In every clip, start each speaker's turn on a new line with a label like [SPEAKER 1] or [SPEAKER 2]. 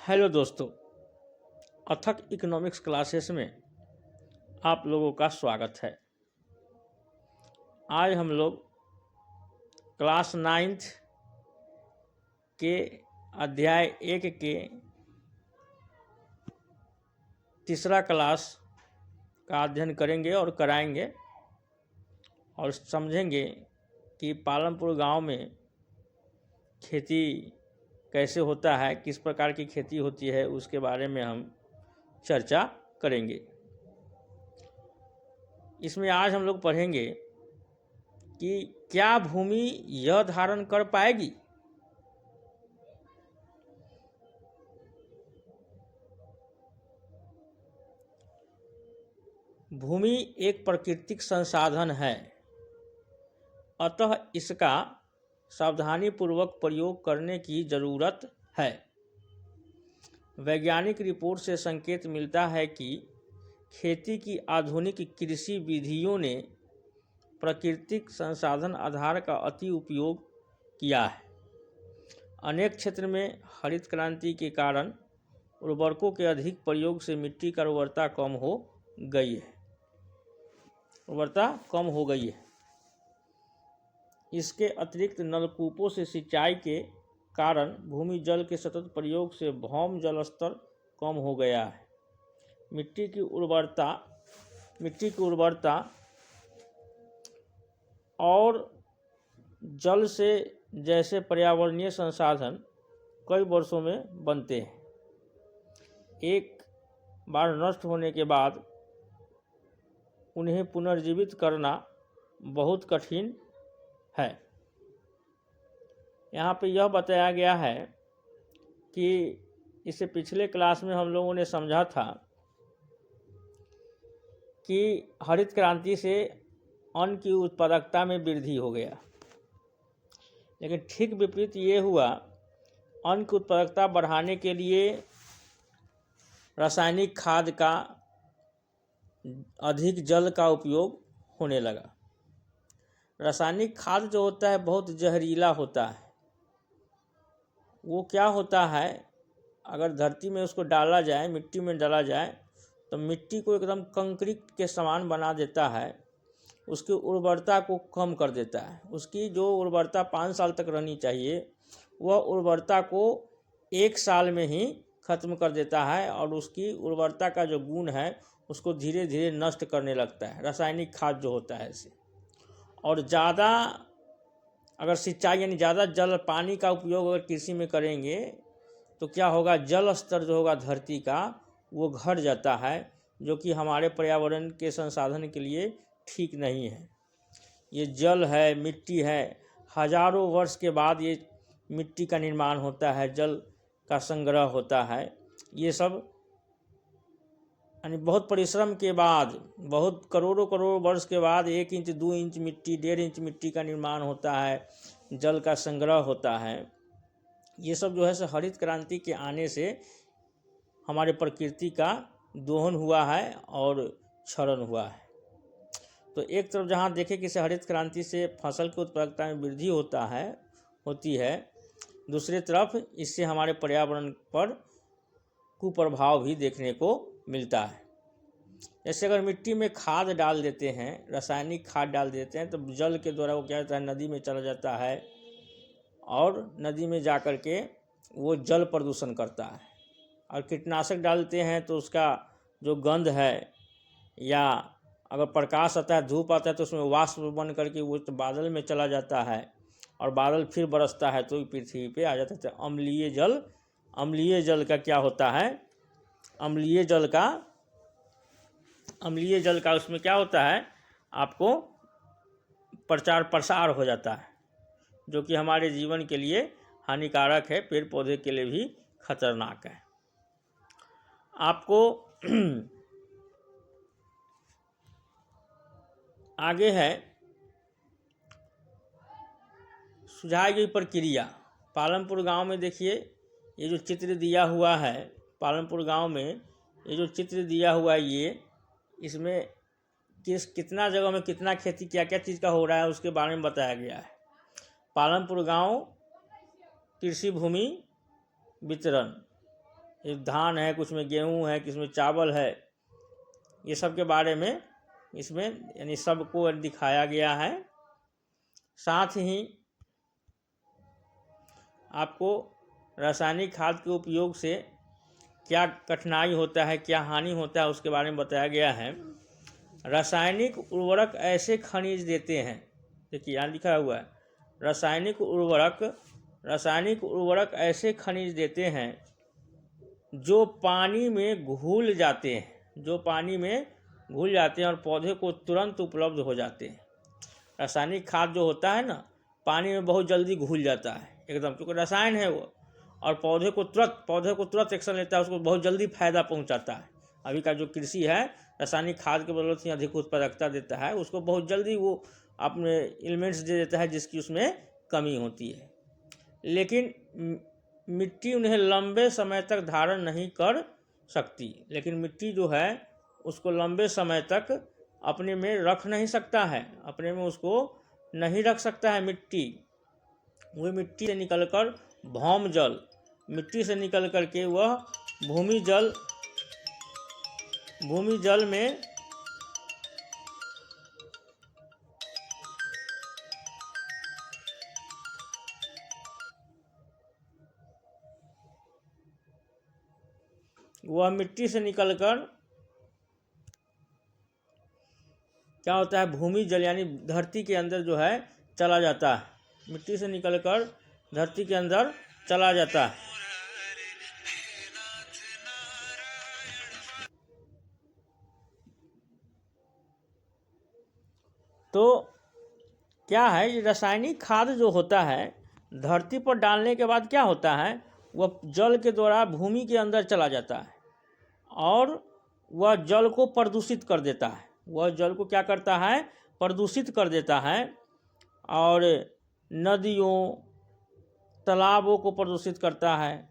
[SPEAKER 1] Hello दोस्तों, अथक economics classes में आप लोगों का स्वागत है। आज हम लोग क्लास 9th के अध्याय 1 के तीसरा क्लास का अध्ययन करेंगे और कराएंगे और समझेंगे कि पालमपुर गांव में खेती कैसे होता है, किस प्रकार की खेती होती है, उसके बारे में हम चर्चा करेंगे। इसमें आज हम लोग पढ़ेंगे कि क्या भूमि यह धारण कर पाएगी। भूमि एक प्राकृतिक संसाधन है, अतः इसका सावधानीपूर्वक प्रयोग करने की जरूरत है। वैज्ञानिक रिपोर्ट से संकेत मिलता है कि खेती की आधुनिक कृषि विधियों ने प्राकृतिक संसाधन आधार का अति उपयोग किया है। अनेक क्षेत्र में हरित क्रांति के कारण उर्वरकों के अधिक प्रयोग से मिट्टी की उर्वरता कम हो गई है। इसके अतिरिक्त नलकूपों से सिंचाई के कारण भूमि जल के सतत प्रयोग से भौम जल स्तर कम हो गया है। मिट्टी की उर्वरता और जल से जैसे पर्यावरणीय संसाधन कई वर्षों में बनते हैं। एक बार नष्ट होने के बाद उन्हें पुनर्जीवित करना बहुत कठिन है। यहाँ पे यह बताया गया है कि इससे पिछले क्लास में हम लोगों ने समझा था कि हरित क्रांति से अन्न की उत्पादकता में वृद्धि हो गया, लेकिन ठीक विपरीत ये हुआ, अन्न की उत्पादकता बढ़ाने के लिए रासायनिक खाद का अधिक जल का उपयोग होने लगा। रासायनिक खाद जो होता है बहुत जहरीला होता है। वो क्या होता है, अगर धरती में उसको डाला जाए, मिट्टी में डाला जाए तो मिट्टी को एकदम कंक्रीट के समान बना देता है, उसकी उर्वरता को कम कर देता है। उसकी जो उर्वरता 5 साल तक रहनी चाहिए वह उर्वरता को 1 साल में ही खत्म कर देता है और उसकी उर्वरता का जो गुण है उसको धीरे धीरे नष्ट करने लगता है, रासायनिक खाद जो होता है ऐसे। और ज़्यादा अगर सिंचाई यानी ज़्यादा जल पानी का उपयोग अगर कृषि में करेंगे तो क्या होगा, जल स्तर जो होगा धरती का वो घट जाता है, जो कि हमारे पर्यावरण के संसाधन के लिए ठीक नहीं है। ये जल है, मिट्टी है, हजारों वर्ष के बाद ये मिट्टी का निर्माण होता है, जल का संग्रह होता है। ये सब यानी बहुत परिश्रम के बाद, बहुत करोड़ों वर्ष के बाद 1 इंच 2 इंच मिट्टी, 1.5 इंच मिट्टी का निर्माण होता है, जल का संग्रह होता है। ये सब जो है सो हरित क्रांति के आने से हमारे प्रकृति का दोहन हुआ है और क्षरण हुआ है। तो एक तरफ जहाँ देखें कि हरित क्रांति से फसल की उत्पादकता में वृद्धि होती है, दूसरी तरफ इससे हमारे पर्यावरण पर कुप्रभाव भी देखने को मिलता है। जैसे अगर मिट्टी में खाद डाल देते हैं, रासायनिक खाद डाल देते हैं, तो जल के द्वारा वो क्या होता है, नदी में चला जाता है और नदी में जा कर के वो जल प्रदूषण करता है। और कीटनाशक डालते हैं तो उसका जो गंध है, या अगर प्रकाश आता है, धूप आता है, तो उसमें वाष्प बन करके वो तो बादल में चला जाता है और बादल फिर बरसता है तो पृथ्वी पे आ जाता है। तो अम्लीय जल का क्या होता है, अम्लीय जल का उसमें क्या होता है, आपको प्रचार प्रसार हो जाता है, जो कि हमारे जीवन के लिए हानिकारक है, पेड़ पौधे के लिए भी खतरनाक है। आपको आगे है सुझाई गई प्रक्रिया। पालमपुर गांव में देखिए, ये जो चित्र दिया हुआ है, पालमपुर गांव में ये जो चित्र दिया हुआ है, ये इसमें कितना जगह में कितना खेती क्या क्या चीज़ का हो रहा है उसके बारे में बताया गया है। पालमपुर गांव कृषि भूमि वितरण एक धान है, कुछ में गेहूँ है, किस में चावल है, ये सब के बारे में इसमें यानी सबको दिखाया गया है। साथ ही आपको रासायनिक खाद के उपयोग से क्या कठिनाई होता है, क्या हानि होता है, उसके बारे में बताया गया है। रासायनिक उर्वरक ऐसे खनिज देते हैं, देखिए यहाँ लिखा हुआ है, रासायनिक उर्वरक ऐसे खनिज देते हैं जो पानी में घुल जाते हैं और पौधे को तुरंत उपलब्ध हो जाते हैं। रासायनिक खाद जो होता है ना, पानी में बहुत जल्दी घुल जाता है एकदम, क्योंकि रसायन है वो, और पौधे को तुरंत एक्शन लेता है, उसको बहुत जल्दी फायदा पहुंचाता है। अभी का जो कृषि है रासायनिक खाद के बदौलत ही अधिक उत्पादकता देता है, उसको बहुत जल्दी वो अपने एलिमेंट्स दे देता है जिसकी उसमें कमी होती है। लेकिन मिट्टी उन्हें लंबे समय तक धारण नहीं कर सकती, लेकिन मिट्टी जो है उसको लंबे समय तक अपने में रख नहीं सकता है, अपने में उसको नहीं रख सकता है मिट्टी। वह मिट्टी से निकलकर भौम जल, मिट्टी से निकल करके वह भूमि जल में क्या होता है, भूमि जल यानी धरती के अंदर जो है चला जाता है, मिट्टी से निकलकर धरती के अंदर चला जाता है। तो क्या है, ये रासायनिक खाद जो होता है धरती पर डालने के बाद क्या होता है, वह जल के द्वारा भूमि के अंदर चला जाता है और वह जल को प्रदूषित कर देता है। वह जल को क्या करता है, प्रदूषित कर देता है, और नदियों तालाबों को प्रदूषित करता है।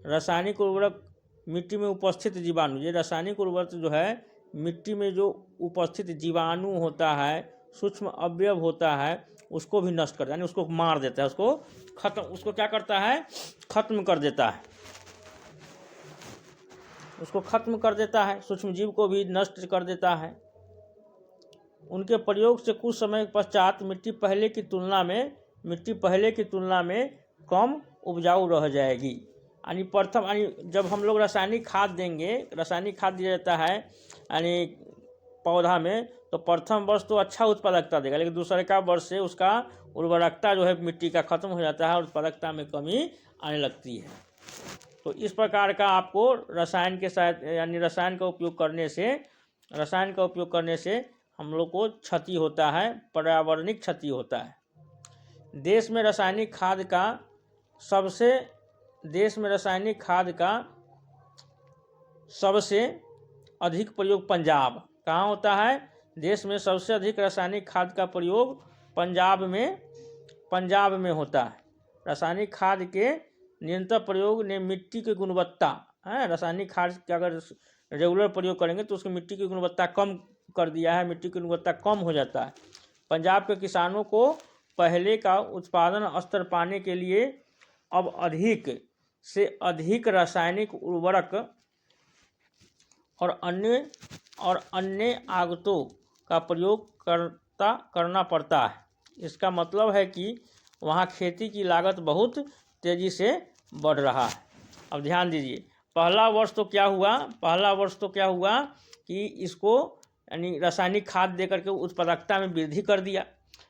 [SPEAKER 1] रासायनिक उर्वरक मिट्टी में उपस्थित जीवाणु, ये रासायनिक उर्वरक जो है मिट्टी में जो उपस्थित जीवाणु होता है, सूक्ष्म अवयव होता है, उसको भी नष्ट कर, यानी उसको मार देता है, उसको क्या करता है, खत्म कर देता है, उसको खत्म कर देता है, सूक्ष्म जीव को भी नष्ट कर देता है। उनके प्रयोग से कुछ समय पश्चात मिट्टी पहले की तुलना में कम उपजाऊ रह जाएगी। यानी जब हम लोग रासायनिक खाद देंगे, रासायनिक खाद दिया जाता है यानी पौधा में, तो प्रथम वर्ष तो अच्छा उत्पादकता देगा, लेकिन दूसरे का वर्ष से उसका उर्वरकता जो है मिट्टी का खत्म हो जाता है और उत्पादकता में कमी आने लगती है। तो इस प्रकार का आपको रसायन के साथ यानी रसायन का उपयोग करने से हम लोग को क्षति होता है, पर्यावरणिक क्षति होता है। देश में रासायनिक खाद का सबसे अधिक प्रयोग पंजाब, कहाँ होता है, देश में सबसे अधिक रासायनिक खाद का प्रयोग पंजाब में होता है। रासायनिक खाद के निरंतर प्रयोग ने मिट्टी की गुणवत्ता, रासायनिक खाद का अगर रेगुलर प्रयोग करेंगे तो उसकी मिट्टी की गुणवत्ता कम कर दिया है, मिट्टी की गुणवत्ता कम हो जाता है। पंजाब के किसानों को पहले का उत्पादन स्तर पाने के लिए अब अधिक से अधिक रासायनिक उर्वरक और अन्य आगतों का प्रयोग करना पड़ता है। इसका मतलब है कि वहाँ खेती की लागत बहुत तेज़ी से बढ़ रहा है। अब ध्यान दीजिए, पहला वर्ष तो क्या हुआ कि इसको यानी रासायनिक खाद दे करके उत्पादकता में वृद्धि कर दिया,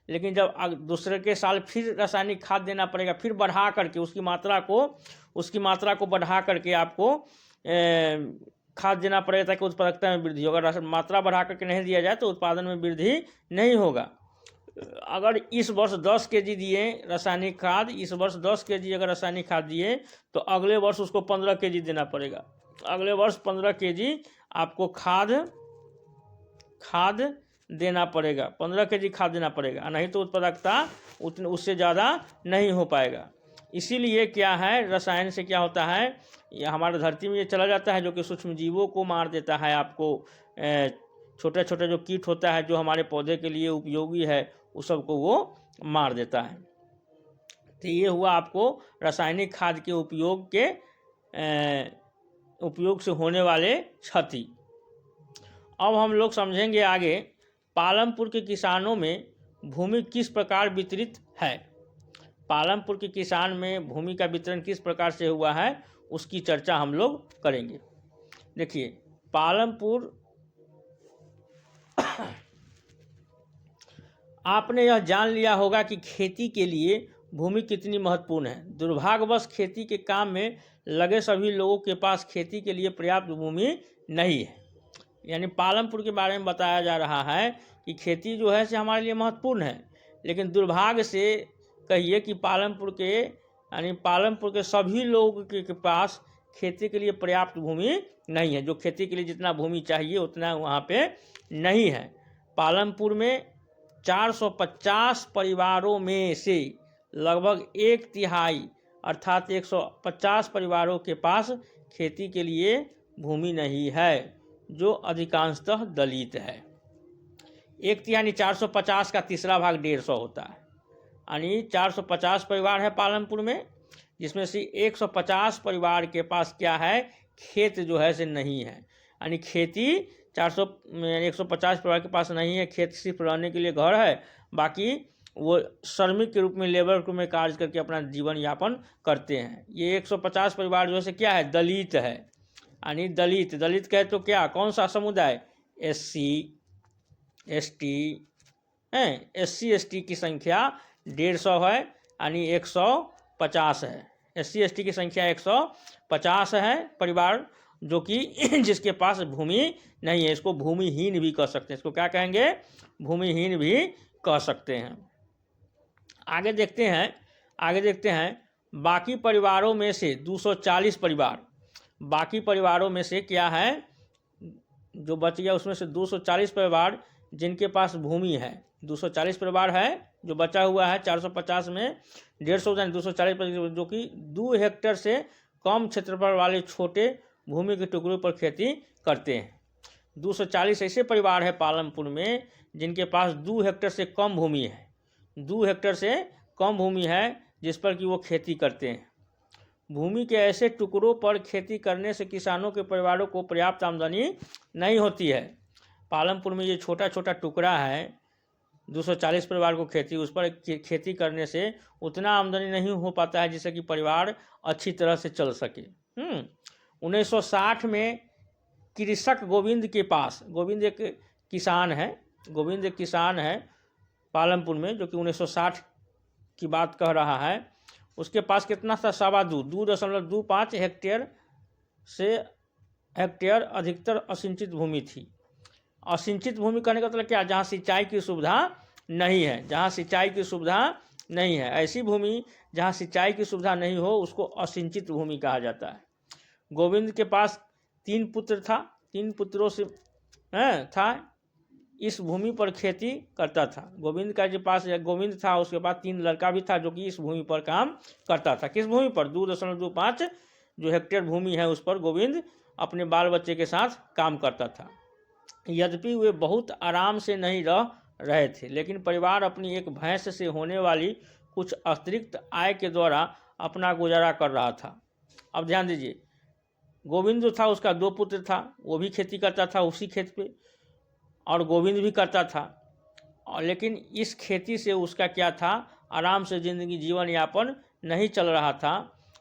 [SPEAKER 1] लेकिन जब दूसरे के साल फिर रासायनिक खाद देना पड़ेगा, फिर बढ़ा करके उसकी मात्रा को बढ़ा करके आपको खाद देना पड़ेगा ताकि उत्पादकता में वृद्धि होगा। अगर मात्रा बढ़ा करके नहीं दिया जाए तो उत्पादन में वृद्धि नहीं होगा। अगर इस वर्ष 10 kg दिए रासायनिक खाद, इस वर्ष 10 kg अगर रासायनिक खाद दिए तो अगले वर्ष उसको 15 kg देना पड़ेगा। अगले वर्ष 15 kg आपको खाद देना पड़ेगा, 15 kg खाद देना पड़ेगा, नहीं तो उत्पादकता उससे ज़्यादा नहीं हो पाएगा। इसीलिए क्या है, रसायन से क्या होता है, ये हमारे धरती में ये चला जाता है जो कि सूक्ष्म जीवों को मार देता है। आपको छोटे छोटे जो कीट होता है जो हमारे पौधे के लिए उपयोगी है उस सबको वो मार देता है। तो ये हुआ आपको रासायनिक खाद के उपयोग के उपयोग से होने वाले क्षति। अब हम लोग समझेंगे आगे पालमपुर के किसानों में भूमि किस प्रकार वितरित है। पालमपुर के किसान में भूमि का वितरण किस प्रकार से हुआ है उसकी चर्चा हम लोग करेंगे। देखिए पालमपुर आपने यह जान लिया होगा कि खेती के लिए भूमि कितनी महत्वपूर्ण है। दुर्भाग्यवश खेती के काम में लगे सभी लोगों के पास खेती के लिए पर्याप्त भूमि नहीं है। यानी पालमपुर के बारे में बताया जा रहा है कि खेती जो है से हमारे लिए महत्वपूर्ण है, लेकिन दुर्भाग्य से कहिए कि पालमपुर के सभी लोगों के पास खेती के लिए पर्याप्त भूमि नहीं है। जो खेती के लिए जितना भूमि चाहिए उतना वहाँ पे नहीं है। पालमपुर में 450 परिवारों में से लगभग 1/3 अर्थात 150 परिवारों के पास खेती के लिए भूमि नहीं है, जो अधिकांशतः दलित है। 1/3 यानी 450 का तीसरा भाग 150 होता है। यानी 450 परिवार है पालमपुर में, जिसमें से 150 परिवार के पास क्या है, खेत जो है से नहीं है। यानी खेती 150 परिवार के पास नहीं है, खेत सिर्फ रहने के लिए घर है, बाकी वो श्रमिक के रूप में लेबर के रूप में कार्य करके अपना जीवन यापन करते हैं। ये 150 परिवार जो है से क्या है, दलित है। यानी दलित कहे तो क्या, कौन सा समुदाय, SC ST हैं। SC ST की संख्या 150 है, यानी 150 है। SC ST की संख्या 150 है परिवार, जो कि जिसके पास भूमि नहीं है। इसको भूमिहीन भी कह सकते हैं। इसको क्या कहेंगे, भूमिहीन भी कह सकते हैं। आगे देखते हैं बाकी परिवारों में से 240 परिवार, बाकी परिवारों में से क्या है जो बच गया, उसमें से 240 परिवार जिनके पास भूमि है। 240 परिवार है जो बचा हुआ है 450 में 150 240 परिवार, जो कि 2 हेक्टेयर से कम क्षेत्रफल वाले छोटे भूमि के टुकड़ों पर खेती करते हैं। 240 ऐसे परिवार है पालमपुर में जिनके पास 2 हेक्टेयर से कम भूमि है। 2 हेक्टेयर से कम भूमि है जिस पर कि वो खेती करते हैं। भूमि के ऐसे टुकड़ों पर खेती करने से किसानों के परिवारों को पर्याप्त आमदनी नहीं होती है। पालमपुर में ये छोटा छोटा टुकड़ा है, 240 परिवार को खेती, उस पर खेती करने से उतना आमदनी नहीं हो पाता है जिससे कि परिवार अच्छी तरह से चल सके। 1960 में कृषक गोविंद के पास, गोविंद एक किसान है पालमपुर में, जो कि 1960 की बात कह रहा है। उसके पास कितना था, 2.25 हेक्टेयर अधिकतर असिंचित भूमि थी। असिंचित भूमि कहने का मतलब क्या, जहाँ सिंचाई की सुविधा नहीं है। जहाँ सिंचाई की सुविधा नहीं है, ऐसी भूमि जहाँ सिंचाई की सुविधा नहीं हो उसको असिंचित भूमि कहा जाता है। गोविंद के पास 3 पुत्र था, 3 पुत्रों से था इस भूमि पर खेती करता था। गोविंद का जो पास गोविंद था उसके पास 3 लड़का भी था जो कि इस भूमि पर काम करता था। किस भूमि पर, 2.25 जो हेक्टेयर भूमि है उस पर गोविंद अपने बाल बच्चे के साथ काम करता था। यद्यपि वे बहुत आराम से नहीं रह रहे थे, लेकिन परिवार अपनी एक भैंस से होने वाली कुछ अतिरिक्त आय के द्वारा अपना गुजारा कर रहा था। अब ध्यान दीजिए, गोविंद जो था उसका 2 पुत्र था, वो भी खेती करता था उसी खेत पे, और गोविंद भी करता था। और लेकिन इस खेती से उसका क्या था, आराम से जिंदगी जीवन यापन नहीं चल रहा था।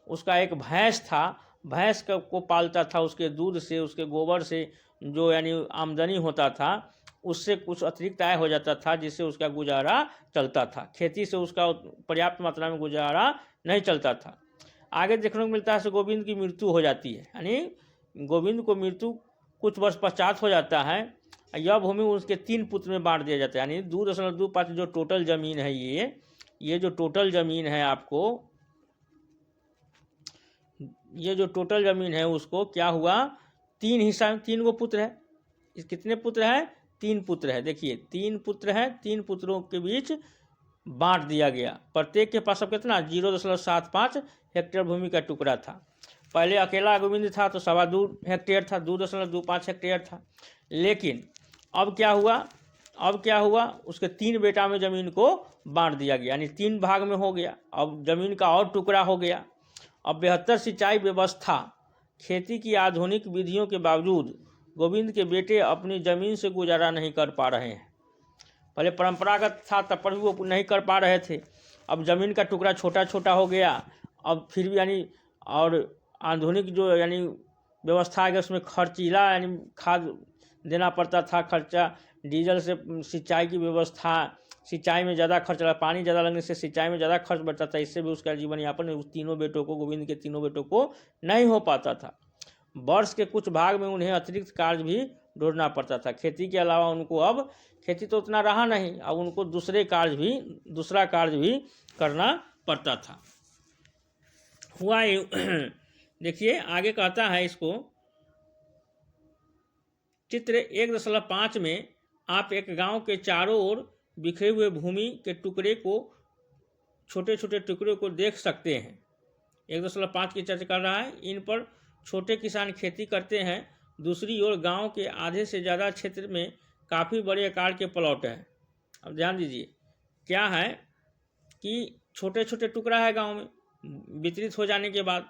[SPEAKER 1] उसका एक भैंस था, भैंस को पालता था, उसके दूध से, उसके गोबर से जो यानी आमदनी होता था उससे कुछ अतिरिक्त आय हो जाता था, जिससे उसका गुजारा चलता था। खेती से उसका पर्याप्त मात्रा में गुजारा नहीं चलता था। आगे देखने को मिलता है गोविंद की मृत्यु हो जाती है, यानी गोविंद को मृत्यु कुछ वर्ष पश्चात हो जाता है। यह भूमि उसके 3 पुत्र में बांट दिया जाता है। यानी 2.25 जो टोटल जमीन है, ये जो टोटल जमीन है आपको, ये जो टोटल जमीन है उसको क्या हुआ, 3 हिस्सा में, 3 गो पुत्र है। इस कितने पुत्र है, 3 पुत्र है। देखिए 3 पुत्र हैं, 3 पुत्रों के बीच बांट दिया गया। प्रत्येक के पास अब कितना, 0.75 हेक्टेयर भूमि का टुकड़ा था। पहले अकेला गोविंद था तो 2.25 हेक्टेयर था, 2.25 हेक्टेयर था। लेकिन अब क्या हुआ, उसके 3 बेटा में ज़मीन को बांट दिया गया, यानी 3 भाग में हो गया। अब ज़मीन का और टुकड़ा हो गया। अब बेहतर सिंचाई व्यवस्था खेती की आधुनिक विधियों के बावजूद गोविंद के बेटे अपनी ज़मीन से गुजारा नहीं कर पा रहे हैं। पहले परंपरागत था तब पर भी वो नहीं कर पा रहे थे, अब ज़मीन का टुकड़ा छोटा छोटा हो गया, अब फिर भी यानी और आधुनिक जो यानी व्यवस्था है उसमें खर्चीला यानी खाद देना पड़ता था, खर्चा डीजल से सिंचाई की व्यवस्था, सिंचाई में ज़्यादा खर्च लगा, पानी ज़्यादा लगने से सिंचाई में ज़्यादा खर्च बढ़ता था, इससे भी उसका जीवन यापन उस तीनों बेटों को, गोविंद के तीनों बेटों को नहीं हो पाता था। वर्ष के कुछ भाग में उन्हें अतिरिक्त कार्य भी ढूंढना पड़ता था। खेती के अलावा उनको अब खेती तो उतना रहा नहीं, अब उनको दूसरा कार्य भी करना पड़ता था। हुआ देखिए आगे कहता है इसको, चित्र 1.5 में आप एक गांव के चारों ओर बिखरे हुए भूमि के टुकड़े को, छोटे छोटे टुकड़े को देख सकते हैं। 1.5 की चर्चा कर रहा है। इन पर छोटे किसान खेती करते हैं। दूसरी ओर गांव के आधे से ज़्यादा क्षेत्र में काफ़ी बड़े आकार के प्लॉट हैं। अब ध्यान दीजिए क्या है कि छोटे छोटे टुकड़ा है गांव में, वितरित हो जाने के बाद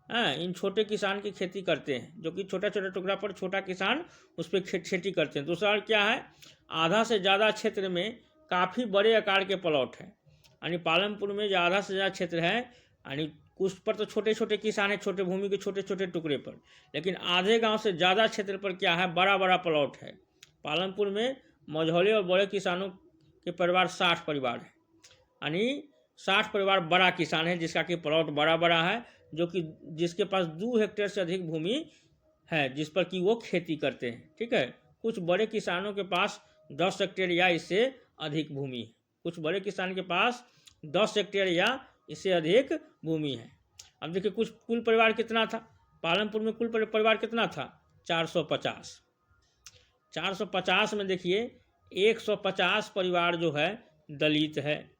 [SPEAKER 1] इन छोटे किसान की खेती करते हैं, जो कि छोटा छोटा टुकड़ा पर छोटा किसान उस पर खेती करते हैं। दूसरा क्या है, आधा से ज़्यादा क्षेत्र में काफ़ी बड़े आकार के प्लॉट हैं। यानी पालमपुर में जो आधा से ज़्यादा क्षेत्र है, यानी कुछ पर तो छोटे छोटे किसान हैं, छोटे भूमि के छोटे छोटे टुकड़े पर, लेकिन आधे गांव से ज़्यादा क्षेत्र पर क्या है, बड़ा बड़ा प्लॉट है। पालमपुर में मझौले और बड़े किसानों के परिवार 60 परिवार है, यानी 60 परिवार बड़ा किसान है जिसका कि प्लॉट बड़ा बड़ा है, जो कि जिसके पास 2 हेक्टेयर से अधिक भूमि है जिस पर कि वो खेती करते हैं। ठीक है, कुछ बड़े किसानों के पास 10 हेक्टेयर या इससे अधिक भूमि है। कुछ बड़े किसान के पास 10 हेक्टेयर या इससे अधिक भूमि है। अब देखिए कुल परिवार कितना था, पालमपुर में कुल परिवार कितना था, 450। 450 में देखिए 150 परिवार जो है दलित है,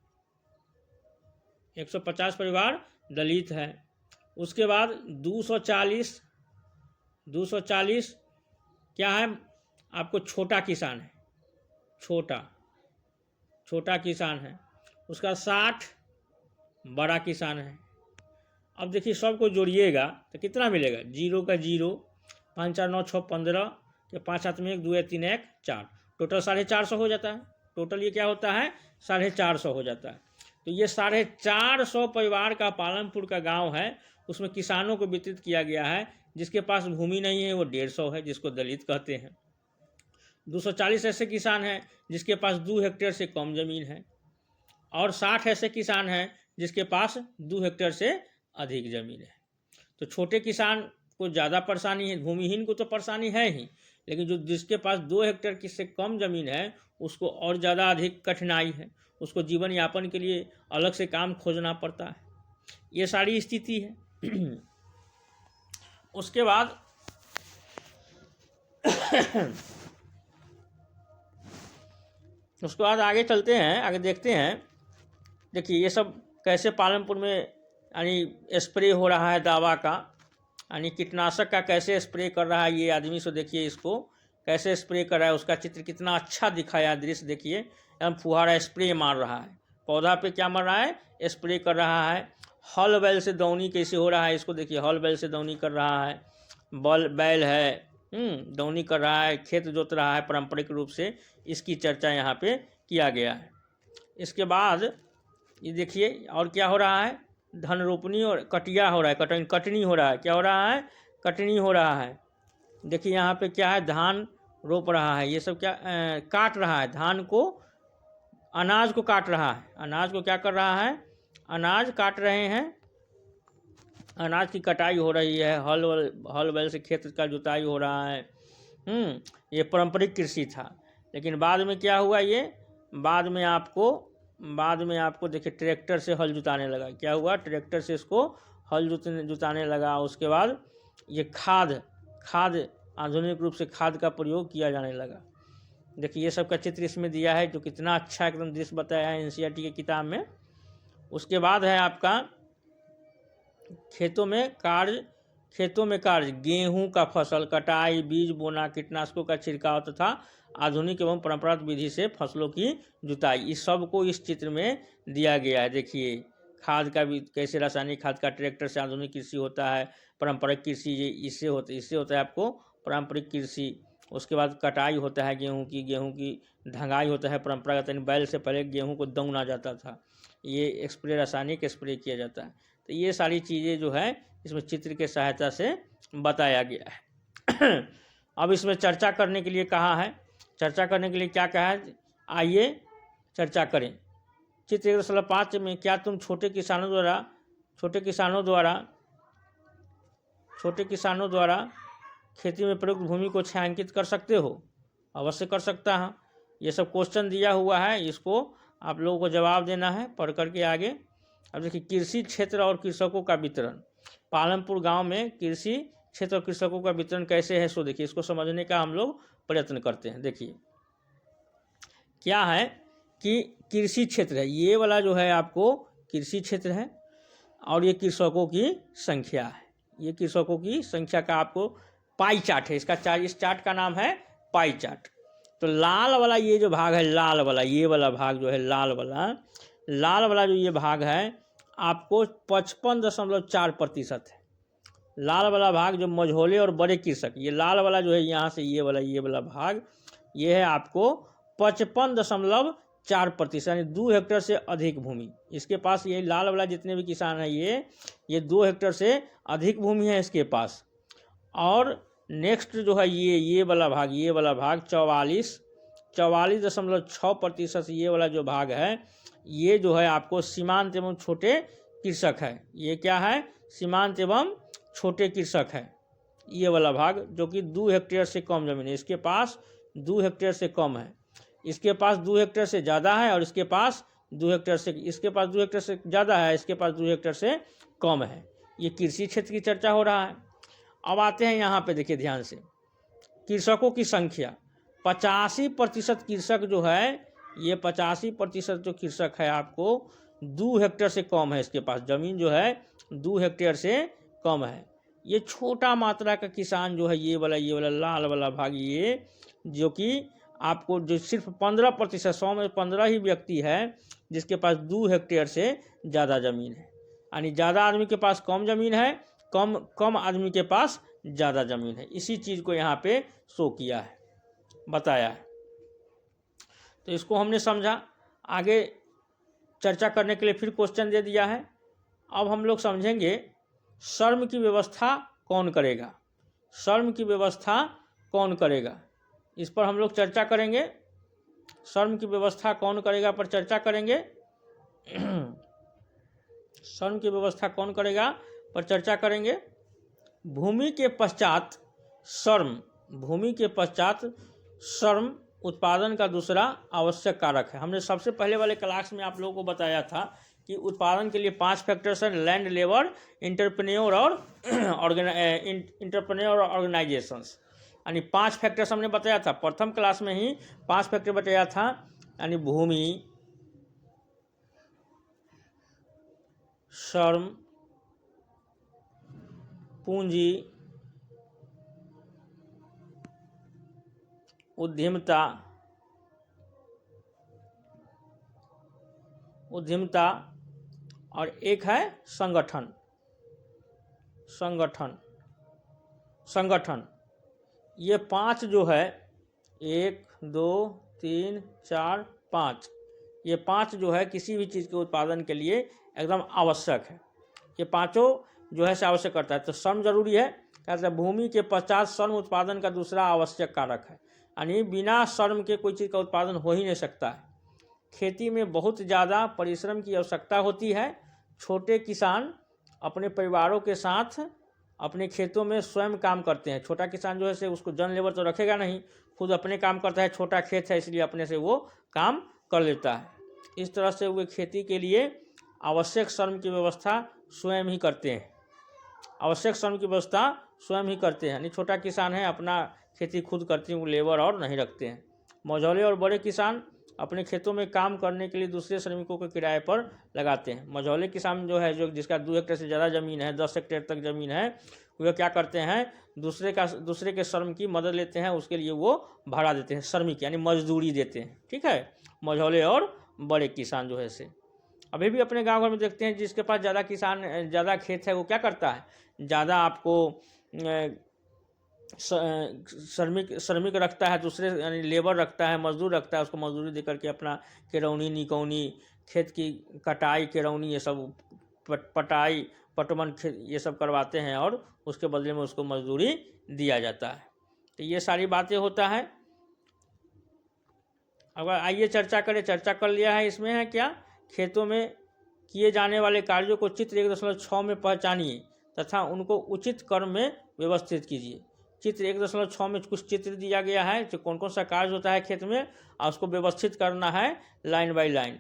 [SPEAKER 1] 150 परिवार दलित है। उसके बाद 240 क्या है, आपको छोटा किसान है, छोटा किसान है। उसका 60 बड़ा किसान है। अब देखिए सबको जोड़िएगा तो कितना मिलेगा, 0 का 0, 5 4 9 6 15 के 5 7 में 1 2 1 3 1 4, टोटल 450 हो जाता है। टोटल ये क्या होता है, 450 हो जाता है। तो ये 450 परिवार का पालमपुर का गांव है, उसमें किसानों को वितरित किया गया है। जिसके पास भूमि नहीं है वो 150 है, जिसको दलित कहते हैं। 240 ऐसे किसान हैं जिसके पास 2 हेक्टेयर से कम जमीन है, और 60 ऐसे किसान हैं जिसके पास 2 हेक्टेयर से अधिक जमीन है। तो छोटे किसान को ज़्यादा परेशानी है, भूमिहीन को तो परेशानी है ही, लेकिन जो जिसके पास 2 हेक्टेयर से कम जमीन है उसको और ज़्यादा अधिक कठिनाई है, उसको जीवन यापन के लिए अलग से काम खोजना पड़ता है। ये सारी स्थिति है। उसके बाद आगे चलते हैं, आगे देखते हैं। देखिए ये सब कैसे पालमपुर में यानी स्प्रे हो रहा है दवा का, यानी कीटनाशक का कैसे स्प्रे कर रहा है ये आदमी। सो देखिए इसको कैसे स्प्रे कर रहा है, उसका चित्र कितना अच्छा दिखाया, दृश्य देखिए, एकदम फुहारा स्प्रे मार रहा है पौधा पे। क्या मार रहा है, स्प्रे कर रहा है। हल बैल से दौनी कैसे हो रहा है, इसको देखिए, हल बैल से दौनी कर रहा है, बैल है दौनी कर रहा है, खेत जोत रहा है पारंपरिक रूप से। इसकी चर्चा यहाँ पे किया गया है। इसके बाद ये देखिए और क्या हो रहा है, धन रोपनी और कटिया हो रहा है, कटनी हो रहा है। क्या हो रहा है, कटनी हो रहा है। देखिए यहाँ पे क्या है, धान रोप रहा है, ये सब क्या काट रहा है, धान को, अनाज को काट रहा है। अनाज को क्या कर रहा है, अनाज काट रहे हैं, अनाज की कटाई हो रही है। हल बैल से खेत का जुताई हो रहा है। ये पारंपरिक कृषि था। लेकिन बाद में क्या हुआ, ये बाद में आपको देखिए ट्रैक्टर से हल जुताने लगा। क्या हुआ, ट्रैक्टर से इसको हल जुताने लगा। उसके बाद ये खाद आधुनिक रूप से खाद का प्रयोग किया जाने लगा। देखिए ये सब का चित्र इसमें दिया है, जो कितना अच्छा एकदम दृश्य बताया है एनसीईआरटी की किताब में। उसके बाद है आपका खेतों में कार्य, गेहूं का फसल कटाई, बीज बोना, कीटनाशकों का छिड़काव तथा आधुनिक एवं परंपरागत विधि से फसलों की जुताई, इस सब को इस चित्र में दिया गया है। देखिए खाद का भी कैसे रासायनिक खाद का ट्रैक्टर से आधुनिक कृषि होता है, पारंपरिक कृषि ये इससे होता है आपको पारंपरिक कृषि। उसके बाद कटाई होता है गेहूं की ढंगाई होता है परंपरागत, यानी बैल से पहले गेहूं को दौना जाता था, ये स्प्रे रासायनिक स्प्रे किया जाता है। तो ये सारी चीज़ें जो है इसमें चित्र के सहायता से बताया गया है। अब इसमें चर्चा करने के लिए कहा है, चर्चा करने के लिए क्या कहा है, आइए चर्चा करें। चित्र 1.5 में, क्या तुम छोटे किसानों द्वारा खेती में प्रयुक्त भूमि को छायांकित कर सकते हो? अवश्य कर सकता है। ये सब क्वेश्चन दिया हुआ है, इसको आप लोगों को जवाब देना है पढ़ करके आगे। अब देखिए, कृषि क्षेत्र और कृषकों का वितरण। पालमपुर गांव में कृषि क्षेत्र और कृषकों का वितरण कैसे है, सो देखिए, इसको समझने का हम लोग प्रयत्न करते हैं। देखिए क्या है कि कृषि क्षेत्र है, ये वाला जो है आपको कृषि क्षेत्र है, और ये कृषकों की संख्या है। ये कृषकों की संख्या का आपको पाई चार्ट है, इस चार्ट का नाम है पाई चार्ट। तो लाल वाला ये जो भाग है, लाल वाला ये वाला भाग जो है, लाल वाला जो ये भाग है आपको 55.4% है। लाल वाला भाग जो मझोले और बड़े कृषक, ये लाल वाला जो है यहाँ से ये वाला भाग, ये है आपको 55.4%, यानी 2 हेक्टेयर से अधिक भूमि इसके पास। ये लाल वाला जितने भी किसान हैं ये 2 हेक्टेयर से अधिक भूमि है इसके पास। और नेक्स्ट जो है ये वाला भाग 44.6%, ये वाला जो भाग है ये जो है आपको सीमांत एवं छोटे कृषक है। ये क्या है, सीमांत एवं छोटे कृषक है, ये वाला भाग, जो कि 2 हेक्टेयर से कम जमीन है। इसके पास 2 हेक्टेयर से कम है, इसके पास 2 हेक्टेयर से ज़्यादा है, और इसके पास 2 हेक्टेयर से ज़्यादा है, इसके पास 2 हेक्टेयर से कम है। ये कृषि क्षेत्र की चर्चा हो रहा है। अब आते हैं यहाँ पे, देखिए ध्यान से, कृषकों की संख्या। 85% कृषक जो है, ये 85% जो कृषक है आपको 2 हेक्टेयर से कम है, इसके पास ज़मीन जो है 2 हेक्टेयर से कम है। ये छोटा मात्रा का किसान जो है, ये वाला लाल वाला भाग, ये जो कि आपको जो सिर्फ 15%, 100 में 15 ही व्यक्ति है जिसके पास 2 हेक्टेयर से ज़्यादा ज़मीन है। यानी ज़्यादा आदमी के पास कम ज़मीन है, कम आदमी के पास ज़्यादा ज़मीन है। इसी चीज़ को यहाँ पे शो किया है, बताया है। तो इसको हमने समझा। आगे चर्चा करने के लिए फिर क्वेश्चन दे दिया है। अब हम लोग समझेंगे श्रम की व्यवस्था कौन करेगा, श्रम की व्यवस्था कौन करेगा, इस पर हम लोग चर्चा करेंगे। श्रम की व्यवस्था कौन करेगा पर चर्चा करेंगे। श्रम की व्यवस्था कौन करेगा पर चर्चा करेंगे। भूमि के पश्चात श्रम उत्पादन का दूसरा आवश्यक कारक है। हमने सबसे पहले वाले क्लास में आप लोगों को बताया था कि उत्पादन के लिए 5 फैक्टर्स हैं: लैंड, लेबर, इंटरप्रेन्योर और ऑर्गेनाइजेशंस। यानी 5 फैक्टर्स हमने बताया था, प्रथम क्लास में ही 5 फैक्टर बताया था। यानी भूमि, श्रम, पूंजी, उद्यमिता और एक है संगठन। ये 5 जो है, 1, 2, 3, 4, 5, ये 5 जो है किसी भी चीज़ के उत्पादन के लिए एकदम आवश्यक है। ये पांचों जो है से आवश्यक करता है। तो श्रम जरूरी है, कहते हैं भूमि के पश्चात श्रम उत्पादन का दूसरा आवश्यक कारक है। यानी बिना श्रम के कोई चीज़ का उत्पादन हो ही नहीं सकता है। खेती में बहुत ज़्यादा परिश्रम की आवश्यकता होती है। छोटे किसान अपने परिवारों के साथ अपने खेतों में स्वयं काम करते हैं। छोटा किसान जो है से उसको जन लेबर तो रखेगा नहीं, खुद अपने काम करता है। छोटा खेत है इसलिए अपने से वो काम कर लेता है। इस तरह से वे खेती के लिए आवश्यक श्रम की व्यवस्था स्वयं ही करते हैं। यानी छोटा किसान है, अपना खेती खुद करते हैं, वो लेबर और नहीं रखते हैं। मझौले और बड़े किसान अपने खेतों में काम करने के लिए दूसरे श्रमिकों को किराए पर लगाते हैं। मझौले किसान जो है, जो जिसका 2 हेक्टेयर से ज़्यादा ज़मीन है, 10 हेक्टेयर तक ज़मीन है, वे क्या करते हैं, दूसरे के श्रम की मदद लेते हैं, उसके लिए वो भाड़ा देते हैं, श्रमिक यानी मजदूरी देते हैं। ठीक है, मझौले और बड़े किसान जो है से। अभी भी अपने गांव घर में देखते हैं, जिसके पास ज़्यादा खेत है वो क्या करता है, ज़्यादा आपको श्रमिक रखता है, दूसरे यानी लेबर रखता है, मजदूर रखता है, उसको मजदूरी दे करके अपना केरौनी निकौनी, खेत की कटाई, केरौनी, ये सब पटाई पटवन ये सब करवाते हैं और उसके बदले में उसको मजदूरी दिया जाता है। तो ये सारी बातें होता है। अगर आइए चर्चा करें, चर्चा कर लिया है, इसमें है क्या, खेतों में किए जाने वाले कार्यों को चित्र 1.6 में पहचानिए तथा उनको उचित क्रम में व्यवस्थित कीजिए। चित्र 1.6 में कुछ चित्र दिया गया है जो कौन कौन सा कार्य होता है खेत में, और उसको व्यवस्थित करना है लाइन बाय लाइन।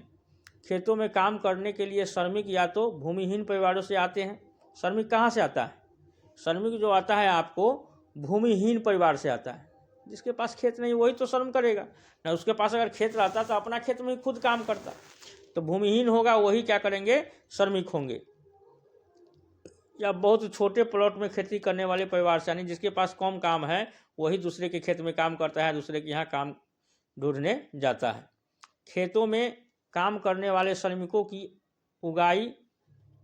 [SPEAKER 1] खेतों में काम करने के लिए श्रमिक या तो भूमिहीन परिवारों से आते हैं। श्रमिक कहाँ से आता है, श्रमिक जो आता है आपको भूमिहीन परिवार से आता है। जिसके पास खेत नहीं वही तो श्रम करेगा ना, उसके पास अगर खेत रहता तो अपना खेत में खुद काम करता। तो भूमिहीन होगा वही क्या करेंगे, श्रमिक होंगे। या बहुत छोटे प्लॉट में खेती करने वाले परिवार से, यानी जिसके पास कम काम है वही दूसरे के खेत में काम करता है, दूसरे के यहाँ काम ढूंढने जाता है। खेतों में काम करने वाले श्रमिकों की उगाई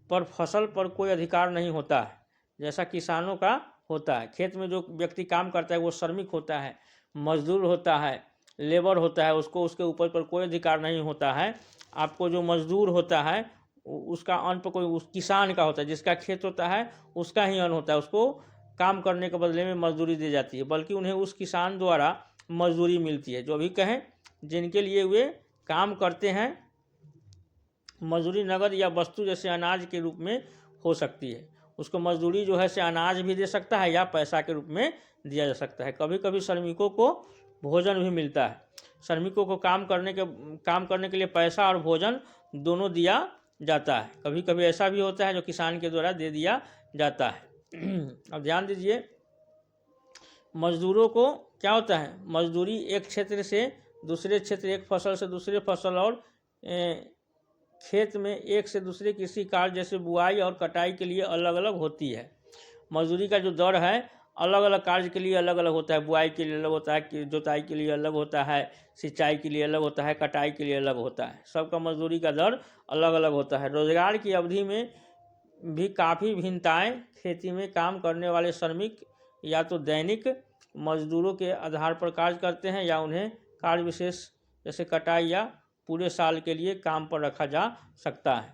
[SPEAKER 1] पर फसल पर कोई अधिकार नहीं होता है, जैसा किसानों का होता है। खेत में जो व्यक्ति काम करता है वो श्रमिक होता है, मजदूर होता है, लेबर होता है, उसको उसके ऊपर पर कोई अधिकार नहीं होता है। आपको जो मजदूर होता है उसका अन्न पर कोई उस किसान का होता है, जिसका खेत होता है उसका ही अन्न होता है, उसको काम करने के बदले में मजदूरी दी जाती है, बल्कि उन्हें उस किसान द्वारा मजदूरी मिलती है। जो अभी कहें जिनके लिए वे काम करते हैं, मजदूरी नगद या वस्तु जैसे अनाज के रूप में हो सकती है। उसको मजदूरी जो है से अनाज भी दे सकता है या पैसा के रूप में दिया जा सकता है। कभी कभी श्रमिकों को भोजन भी मिलता है। श्रमिकों को काम करने के लिए पैसा और भोजन दोनों दिया जाता है। कभी कभी ऐसा भी होता है जो किसान के द्वारा दे दिया जाता है। अब ध्यान दीजिए, मजदूरों को क्या होता है, मजदूरी एक क्षेत्र से दूसरे क्षेत्र, एक फसल से दूसरे फसल और खेत में एक से दूसरे कृषि कार्य जैसे बुआई और कटाई के लिए अलग अलग होती है। मजदूरी का जो दर है अलग अलग कार्य के लिए अलग अलग होता है। बुआई के लिए अलग होता है, जोताई के लिए अलग होता है, सिंचाई के लिए अलग होता है, कटाई के लिए अलग होता है। सबका मजदूरी का दर अलग अलग होता है। रोजगार की अवधि में भी काफ़ी भिन्नताएं। खेती में काम करने वाले श्रमिक या तो दैनिक मजदूरों के आधार पर कार्य करते हैं या उन्हें कार्य विशेष जैसे कटाई या पूरे साल के लिए काम पर रखा जा सकता है।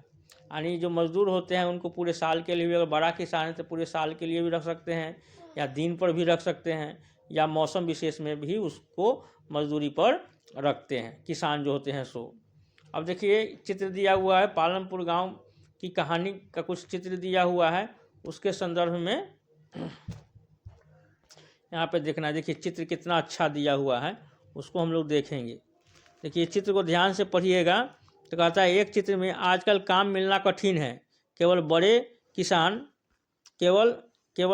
[SPEAKER 1] यानी जो मजदूर होते हैं उनको पूरे साल के लिए भी, अगर बड़ा किसान है तो पूरे साल के लिए भी रख सकते हैं, या दिन पर भी रख सकते हैं, या मौसम विशेष में भी उसको मजदूरी पर रखते हैं किसान जो होते हैं सो। अब देखिए चित्र दिया हुआ है, पालमपुर गांव की कहानी का कुछ चित्र दिया हुआ है, उसके संदर्भ में यहाँ पे देखना। देखिए चित्र कितना अच्छा दिया हुआ है, उसको हम लोग देखेंगे। देखिए चित्र को ध्यान से पढ़िएगा। तो कहता है एक चित्र में आजकल काम मिलना कठिन है, केवल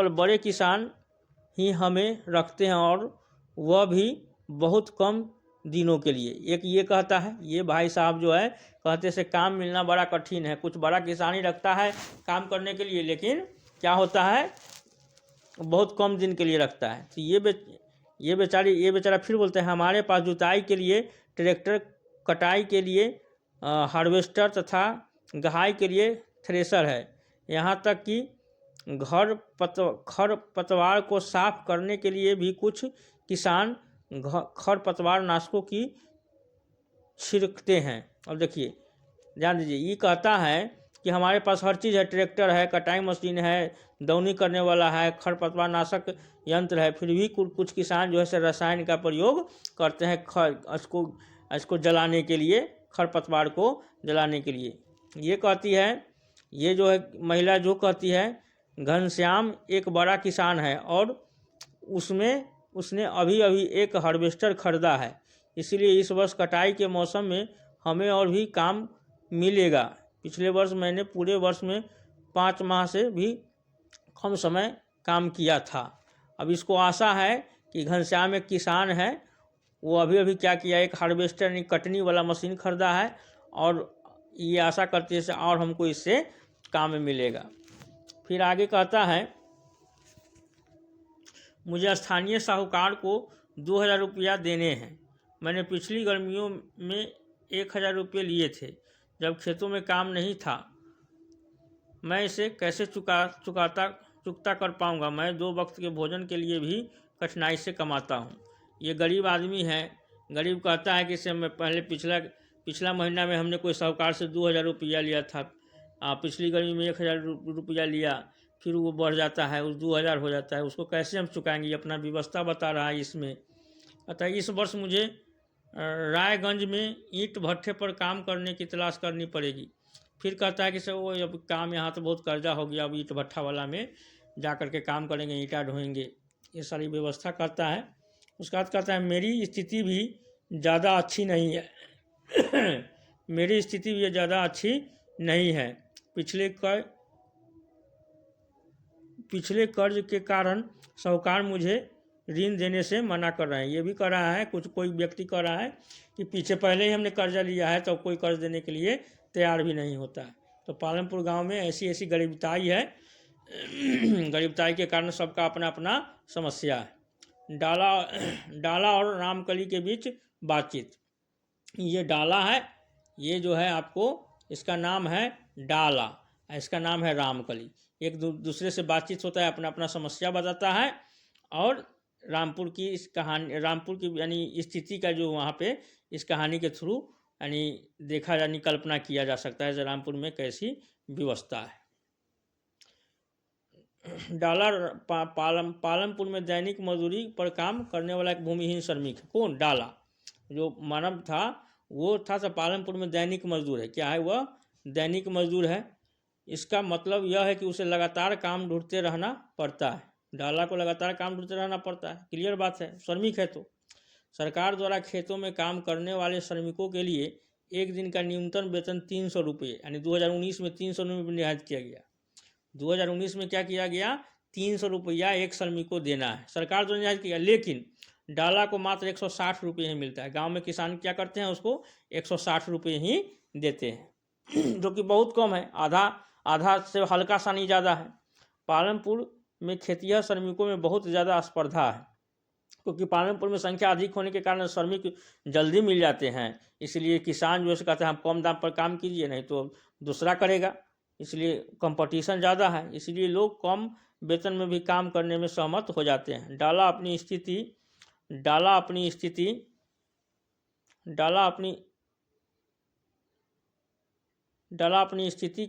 [SPEAKER 1] बड़े किसान ही हमें रखते हैं और वह भी बहुत कम दिनों के लिए। एक ये कहता है, ये भाई साहब जो है कहते से काम मिलना बड़ा कठिन है, कुछ बड़ा किसान ही रखता है काम करने के लिए, लेकिन क्या होता है बहुत कम दिन के लिए रखता है। तो ये बेचारा फिर बोलते हैं हमारे पास जुताई के लिए ट्रैक्टर, कटाई के लिए हार्वेस्टर तथा गहाई के लिए थ्रेशर है। यहाँ तक कि खरपतवार को साफ करने के लिए भी कुछ किसान खरपतवार नाशकों की छिड़कते हैं। अब देखिए ध्यान दीजिए, ये कहता है कि हमारे पास हर चीज़ है, ट्रैक्टर है, कटाई मशीन है, दौनी करने वाला है, खरपतवार नाशक यंत्र है, फिर भी कुछ किसान जो है रसायन का प्रयोग करते हैं इसको जलाने के लिए, खरपतवार को जलाने के लिए। ये कहती है, ये जो है महिला जो कहती है, घनश्याम एक बड़ा किसान है और उसने अभी एक हार्वेस्टर खरीदा है, इसलिए इस वर्ष कटाई के मौसम में हमें और भी काम मिलेगा। पिछले वर्ष मैंने पूरे वर्ष में 5 माह से भी कम समय काम किया था। अब इसको आशा है कि घनश्याम एक किसान है, वो अभी क्या किया, एक हार्वेस्टर यानी कटनी वाला मशीन खरीदा है और ये आशा करती है और हमको इससे काम मिलेगा। फिर आगे कहता है, मुझे स्थानीय साहूकार को 2000 रुपया देने हैं। मैंने पिछली गर्मियों में 1000 रुपये लिए थे, जब खेतों में काम नहीं था, मैं इसे कैसे चुकता कर पाऊँगा। मैं 2 वक्त के भोजन के लिए भी कठिनाई से कमाता हूँ। ये गरीब आदमी है। गरीब कहता है कि इसे मैं पहले पिछला महीना में हमने कोई साहूकार से 2000 रुपया लिया था, पिछली गर्मी में 1000 रुपया लिया, फिर वो बढ़ जाता है, उस 2000 हो जाता है, उसको कैसे हम चुकाएंगे। ये अपना व्यवस्था बता रहा है इसमें। अतः इस वर्ष मुझे रायगंज में ईंट भट्ठे पर काम करने की तलाश करनी पड़ेगी। फिर कहता है कि सर वो अब काम, यहाँ तो बहुत कर्जा हो गया, अब ईंट भट्ठा वाला में जा कर के काम करेंगे, ईंटा ढोएंगे, ये सारी व्यवस्था करता है। उसके बाद कहता है मेरी स्थिति भी ज़्यादा अच्छी नहीं है मेरी स्थिति भी ज़्यादा अच्छी नहीं है। पिछले कर्ज के कारण साहूकार मुझे ऋण देने से मना कर रहे हैं। ये भी कह रहा है, कोई व्यक्ति कह रहा है कि पीछे पहले ही हमने कर्जा लिया है तो कोई कर्ज देने के लिए तैयार भी नहीं होता है। तो पालमपुर गांव में ऐसी गरीबताई है गरीबताई के कारण सबका अपना अपना समस्या है। डाला और रामकली के बीच बातचीत। ये डाला है, ये जो है आपको, इसका नाम है डाला, इसका नाम है रामकली। एक दूसरे से बातचीत होता है, अपना अपना समस्या बताता है। और रामपुर की इस कहानी, रामपुर की यानी स्थिति का जो वहाँ पे इस कहानी के थ्रू यानी देखा यानी कल्पना किया जा सकता है रामपुर में कैसी व्यवस्था है। डाला पालमपुर में दैनिक मजदूरी पर काम करने वाला एक भूमिहीन श्रमिक है। कौन? डाला। जो मानव था वो था तो पालमपुर में दैनिक मजदूर है। क्या है? वह दैनिक मजदूर है। इसका मतलब यह है कि उसे लगातार काम ढूंढते रहना पड़ता है। डाला को लगातार काम ढूंढते रहना पड़ता है, क्लियर बात है, श्रमिक है। तो सरकार द्वारा खेतों में काम करने वाले श्रमिकों के लिए एक दिन का न्यूनतम वेतन 300 रुपये, यानी 2019 में 300 रुपये निर्धारित किया गया। 2019 में क्या किया गया? 300 रुपया एक श्रमिक को देना है, सरकार द्वारा निर्धारित किया। लेकिन डाला को मात्र 160 रुपये ही मिलता है। गांव में किसान क्या करते हैं? उसको 160 रुपये ही देते हैं जो कि बहुत कम है, आधा से हल्का सा नहीं ज़्यादा है। पालमपुर में खेतिहर श्रमिकों में बहुत ज़्यादा स्पर्धा है, क्योंकि पालमपुर में संख्या अधिक होने के कारण श्रमिक जल्दी मिल जाते हैं। इसलिए किसान जो है कहते हैं हम कम दाम पर काम कीजिए, नहीं तो दूसरा करेगा, इसलिए कंपटीशन ज़्यादा है, इसलिए लोग कम वेतन में भी काम करने में सहमत हो जाते हैं। डाला अपनी स्थिति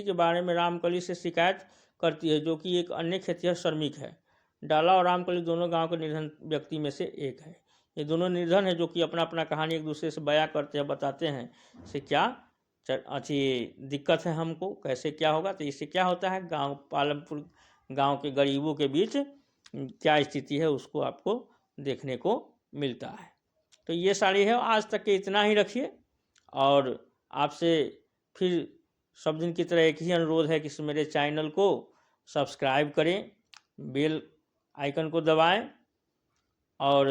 [SPEAKER 1] के बारे में रामकली से शिकायत करती है, जो कि एक अन्य खेतिहर श्रमिक है। डाला और रामकली दोनों गांव के निर्धन व्यक्ति में से एक है। ये दोनों निर्धन है जो कि अपना अपना कहानी एक दूसरे से बयां करते हैं, बताते हैं से क्या अच्छी दिक्कत है हमको, कैसे क्या होगा। तो इससे क्या होता है, पालमपुर गांव के गरीबों के बीच क्या स्थिति है उसको आपको देखने को मिलता है। तो ये सारी है, आज तक के इतना ही रखिए। और आपसे फिर सब दिन की तरह एक ही अनुरोध है कि मेरे चैनल को सब्सक्राइब करें, बेल आइकन को दबाएं और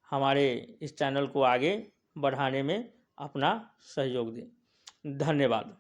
[SPEAKER 1] हमारे इस चैनल को आगे बढ़ाने में अपना सहयोग दें। धन्यवाद।